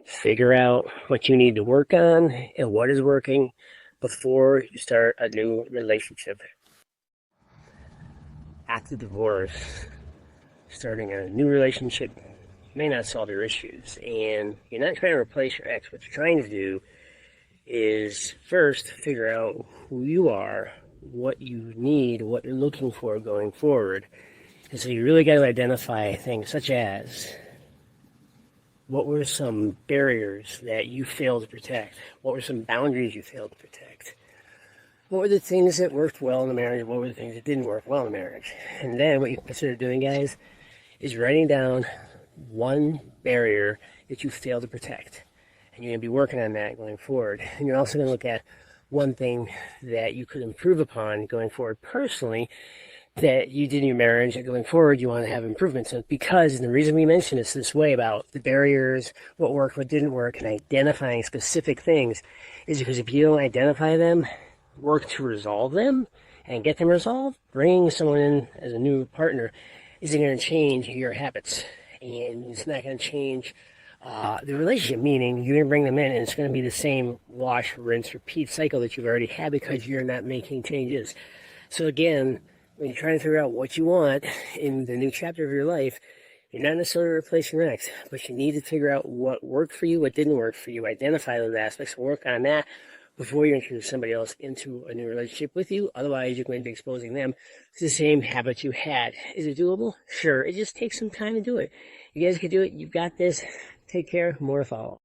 Figure out what you need to work on and what is working before you start a new relationship. After divorce, starting a new relationship may not solve your issues. And you're not trying to replace your ex. What you're trying to do is first figure out who you are, what you need, what you're looking for going forward. And so you really got to identify things such as what were some barriers that you failed to protect? What were some boundaries you failed to protect? What were the things that worked well in the marriage? What were the things that didn't work well in the marriage? And then what you consider doing, guys, is writing down one barrier that you failed to protect. And you're going to be working on that going forward. And you're also going to look at one thing that you could improve upon going forward personally that you did in your marriage, and going forward you want to have improvements in. Because, and the reason we mention this way about the barriers, what worked, what didn't work, and identifying specific things is because if you don't identify them, work to resolve them, and get them resolved, bringing someone in as a new partner isn't going to change your habits. And it's not going to change the relationship, meaning you're going to bring them in and it's going to be the same wash, rinse, repeat cycle that you've already had because you're not making changes. So again, when you're trying to figure out what you want in the new chapter of your life, you're not necessarily replacing your ex, but you need to figure out what worked for you, what didn't work for you, identify those aspects, work on that before you introduce somebody else into a new relationship with you. Otherwise, you're going to be exposing them to the same habits you had. Is it doable? Sure. It just takes some time to do it. You guys can do it. You've got this. Take care. More to follow.